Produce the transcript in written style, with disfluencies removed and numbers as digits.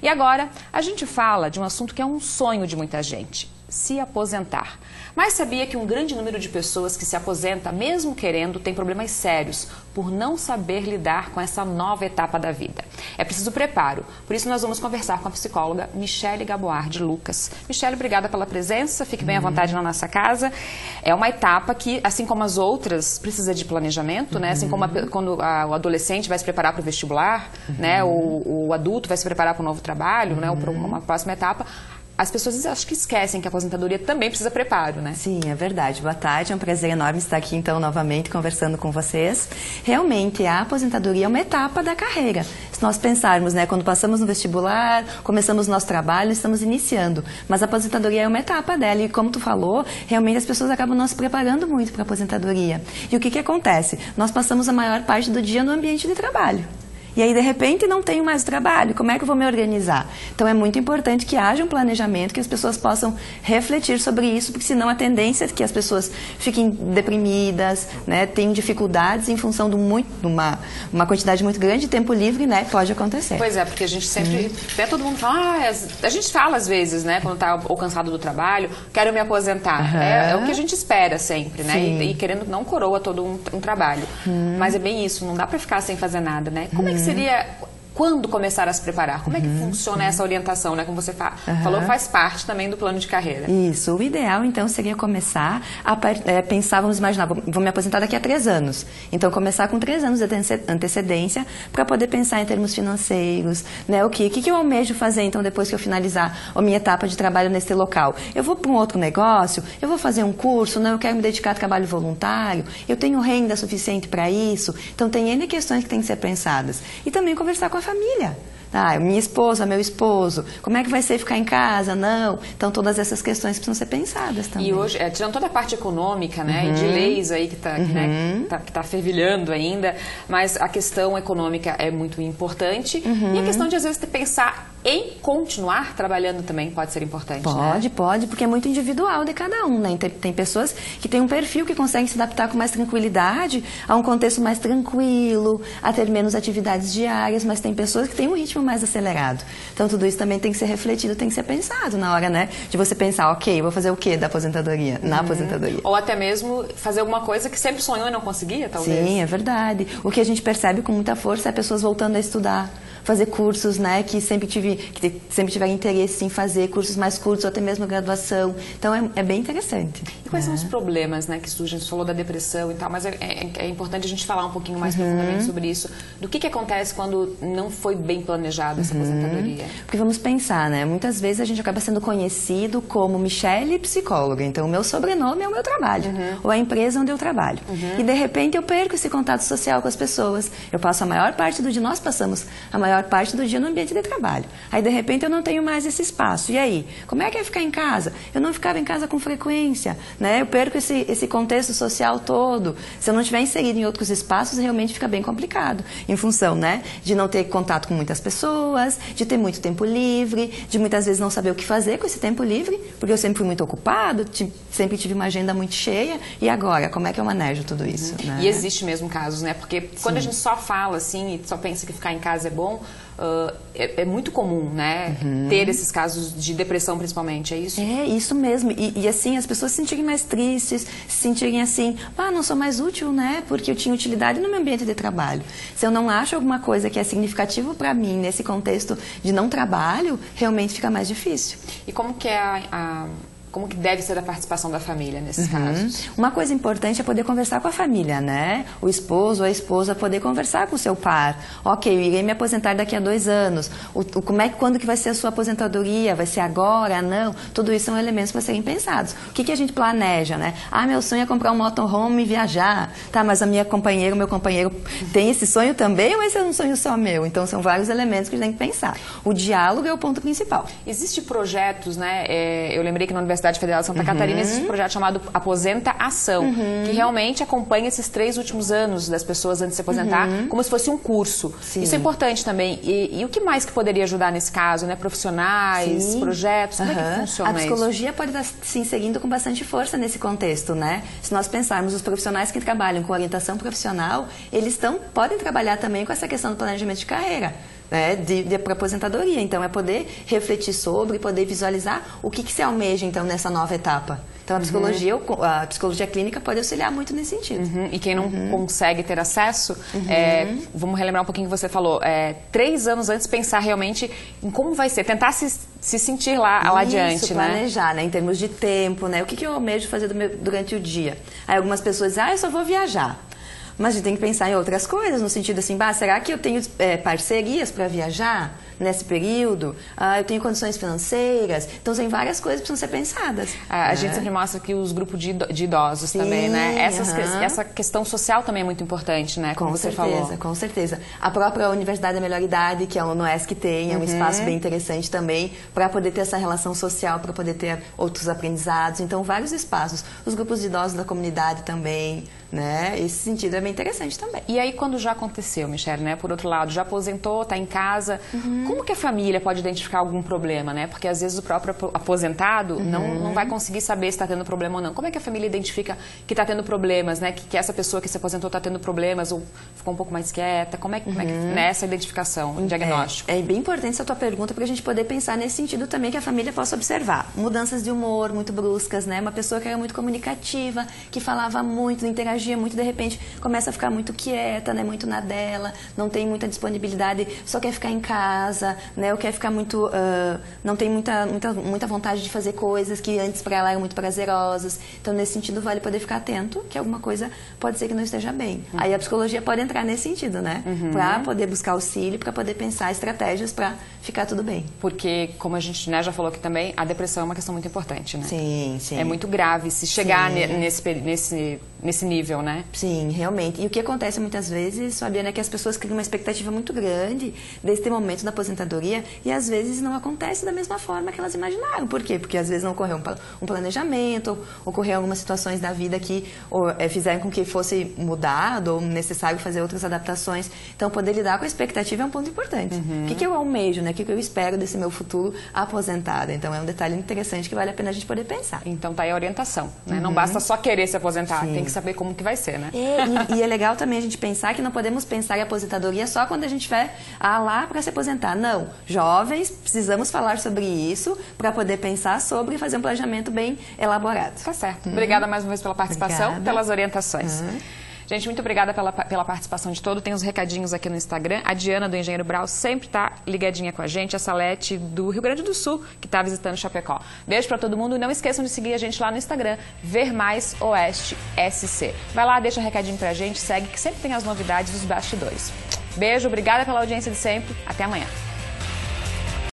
E agora, a gente fala de um assunto que é um sonho de muita gente: se aposentar. Mas sabia que um grande número de pessoas que se aposenta, mesmo querendo, tem problemas sérios por não saber lidar com essa nova etapa da vida. É preciso preparo. Por isso nós vamos conversar com a psicóloga Michele Gaboardi Lucas. Michele, obrigada pela presença. Fique bem à vontade na nossa casa. É uma etapa que, assim como as outras, precisa de planejamento, né? Assim como quando o adolescente vai se preparar para o vestibular, né? O adulto vai se preparar para um novo trabalho, né? Ou para uma próxima etapa. As pessoas acho que esquecem que a aposentadoria também precisa preparo, né? Sim, é verdade. Boa tarde, é um prazer enorme estar aqui então novamente conversando com vocês. Realmente, a aposentadoria é uma etapa da carreira. Se nós pensarmos, né, quando passamos no vestibular, começamos o nosso trabalho, estamos iniciando. Mas a aposentadoria é uma etapa dela e, como tu falou, realmente as pessoas acabam não se preparando muito para a aposentadoria. E o que acontece? Nós passamos a maior parte do dia no ambiente de trabalho. E aí, de repente, não tenho mais trabalho. Como é que eu vou me organizar? Então, é muito importante que haja um planejamento, que as pessoas possam refletir sobre isso, porque senão a tendência é que as pessoas fiquem deprimidas, né, tenham dificuldades em função de uma quantidade muito grande de tempo livre, né, pode acontecer. Pois é, porque a gente sempre, até todo mundo fala, a gente fala às vezes, né, quando está ou cansado do trabalho, quero me aposentar. É o que a gente espera sempre, né, e querendo não coroa todo um trabalho. Mas é bem isso, não dá para ficar sem fazer nada, né? Como é que seria, quando começar a se preparar? Como é que funciona essa orientação, né? Como você falou, faz parte também do plano de carreira. Isso, o ideal então seria começar a pensar, vamos imaginar, vou me aposentar daqui a 3 anos. Então começar com 3 anos de antecedência para poder pensar em termos financeiros, né? O que eu almejo fazer então depois que eu finalizar a minha etapa de trabalho nesse local? Eu vou para um outro negócio? Eu vou fazer um curso? Não, eu quero me dedicar a trabalho voluntário? Eu tenho renda suficiente para isso? Então tem N questões que têm que ser pensadas. E também conversar com a família. Minha esposa, meu esposo, como é que vai ser ficar em casa? Não. Então, todas essas questões precisam ser pensadas também. E hoje, tirando toda a parte econômica, né, e de leis aí que tá fervilhando ainda, mas a questão econômica é muito importante. E a questão de, às vezes, pensar em continuar trabalhando também pode ser importante, Pode, porque é muito individual de cada um, né? Tem pessoas que têm um perfil que conseguem se adaptar com mais tranquilidade a um contexto mais tranquilo, a ter menos atividades diárias, mas tem pessoas que têm um ritmo mais acelerado. Então, tudo isso também tem que ser refletido, tem que ser pensado na hora, né? De você pensar, ok, vou fazer o quê da aposentadoria? Na aposentadoria. Ou até mesmo fazer alguma coisa que sempre sonhou e não conseguia, talvez. Sim, é verdade. O que a gente percebe com muita força é pessoas voltando a estudar, fazer cursos, né, que sempre tiveram interesse em fazer cursos mais curtos ou até mesmo graduação. Então, é bem interessante. E quais são os problemas, né, que surgem? Você falou da depressão e tal, mas é importante a gente falar um pouquinho mais profundamente sobre isso. Do que acontece quando não foi bem planejada essa aposentadoria? Porque vamos pensar, né, muitas vezes a gente acaba sendo conhecido como Michele psicóloga. Então, o meu sobrenome é o meu trabalho, ou a empresa onde eu trabalho. E, de repente, eu perco esse contato social com as pessoas. Eu passo a maior parte do dia, nós passamos a maior parte do dia no ambiente de trabalho. Aí, de repente, eu não tenho mais esse espaço. E aí? Como é que é ficar em casa? Eu não ficava em casa com frequência, né? Eu perco esse contexto social todo. Se eu não estiver inserido em outros espaços, realmente fica bem complicado. Em função, né, de não ter contato com muitas pessoas, de ter muito tempo livre, de muitas vezes não saber o que fazer com esse tempo livre, porque eu sempre fui muito ocupado, sempre tive uma agenda muito cheia. E agora? Como é que eu manejo tudo isso? Né? E existe mesmo casos, né? Porque quando a gente só fala assim e só pensa que ficar em casa é bom, é muito comum, né? Ter esses casos de depressão, principalmente, é isso? É, isso mesmo. E assim, as pessoas se sentirem mais tristes, se sentirem assim, não sou mais útil, né? Porque eu tinha utilidade no meu ambiente de trabalho. Se eu não acho alguma coisa que é significativo para mim nesse contexto de não trabalho, realmente fica mais difícil. E como que é como que deve ser a participação da família nesses casos? Uma coisa importante é poder conversar com a família, né? O esposo ou a esposa poder conversar com o seu par. Ok, eu irei me aposentar daqui a 2 anos. Quando que vai ser a sua aposentadoria? Vai ser agora? Não? Tudo isso são elementos para serem pensados. O que a gente planeja, né? Meu sonho é comprar um motorhome e viajar. Tá, mas a minha companheira, o meu companheiro tem esse sonho também ou esse é um sonho só meu? Então, são vários elementos que a gente tem que pensar. O diálogo é o ponto principal. Existem projetos, né? Eu lembrei que na Universidade Federal de Santa Catarina existe um projeto chamado Aposenta Ação, que realmente acompanha esses 3 últimos anos das pessoas antes de se aposentar, como se fosse um curso. Sim. Isso é importante também. E o que mais que poderia ajudar nesse caso, né? Profissionais, projetos, como é que funciona isso? A psicologia pode estar se inserindo com bastante força nesse contexto, né? Se nós pensarmos os profissionais que trabalham com orientação profissional, eles podem trabalhar também com essa questão do planejamento de carreira. né, para aposentadoria. Então, é poder refletir sobre, poder visualizar o que se almeja, então, nessa nova etapa. Então, a psicologia clínica pode auxiliar muito nesse sentido. E quem não consegue ter acesso, vamos relembrar um pouquinho o que você falou, 3 anos antes pensar realmente em como vai ser, tentar se sentir lá adiante, né? Planejar, né? Em termos de tempo, né? O que eu almejo fazer durante o dia? Aí algumas pessoas dizem, eu só vou viajar. Mas a gente tem que pensar em outras coisas, no sentido assim, será que eu tenho parcerias para viajar nesse período? Eu tenho condições financeiras? Então, tem várias coisas que precisam ser pensadas. A gente sempre mostra aqui os grupos de idosos também, né? Essa questão social também é muito importante, né? Como você falou. Com certeza. A própria Universidade da Melhor Idade, que a UNOESC tem, é um espaço bem interessante também para poder ter essa relação social, para poder ter outros aprendizados. Então, vários espaços. Os grupos de idosos da comunidade também, né? Esse sentido é bem interessante também. E aí, quando já aconteceu, Michele, né? Por outro lado, já aposentou, está em casa, como que a família pode identificar algum problema, né? Porque às vezes o próprio aposentado não vai conseguir saber se está tendo problema ou não. Como é que a família identifica que está tendo problemas, né? Que essa pessoa que se aposentou está tendo problemas ou ficou um pouco mais quieta? Como é que nessa identificação, um diagnóstico? É bem importante essa tua pergunta para a gente poder pensar nesse sentido também, que a família possa observar. Mudanças de humor muito bruscas, né? Uma pessoa que era muito comunicativa, que falava muito, interagia muito, de repente começa a ficar muito quieta, né, muito na dela, não tem muita disponibilidade, só quer ficar em casa, né, ou quer ficar muito, não tem muita vontade de fazer coisas que antes para ela eram muito prazerosas. Então, nesse sentido, vale poder ficar atento que alguma coisa pode ser que não esteja bem. Aí a psicologia pode entrar nesse sentido, né, para poder buscar auxílio, para poder pensar estratégias para ficar tudo bem. Porque, como a gente, né, já falou aqui também, a depressão é uma questão muito importante, né? Sim, sim. É muito grave se chegar nesse nível, né? Sim, realmente. E o que acontece muitas vezes, Fabiana, é que as pessoas criam uma expectativa muito grande desse momento da aposentadoria e às vezes não acontece da mesma forma que elas imaginaram. Por quê? Porque às vezes não ocorreu um planejamento, ocorreu algumas situações da vida que fizeram com que fosse mudado ou necessário fazer outras adaptações. Então, poder lidar com a expectativa é um ponto importante. O que eu almejo, né? O que eu espero desse meu futuro aposentada? Então, é um detalhe interessante que vale a pena a gente poder pensar. Então, tá aí a orientação, né? Não basta só querer se aposentar, tem que saber como que vai ser, né? E é legal também a gente pensar que não podemos pensar em aposentadoria só quando a gente vai lá para se aposentar. Não. Jovens, precisamos falar sobre isso para poder pensar sobre e fazer um planejamento bem elaborado. Tá certo. Obrigada mais uma vez pela participação, pelas orientações. Gente, muito obrigada pela participação de todos. Tem os recadinhos aqui no Instagram. A Diana, do Engenheiro Brau, sempre está ligadinha com a gente. A Salete, do Rio Grande do Sul, que está visitando Chapecó. Beijo para todo mundo. E não esqueçam de seguir a gente lá no Instagram, Ver Mais Oeste SC. Vai lá, deixa um recadinho pra gente, segue, que sempre tem as novidades dos bastidores. Beijo, obrigada pela audiência de sempre. Até amanhã.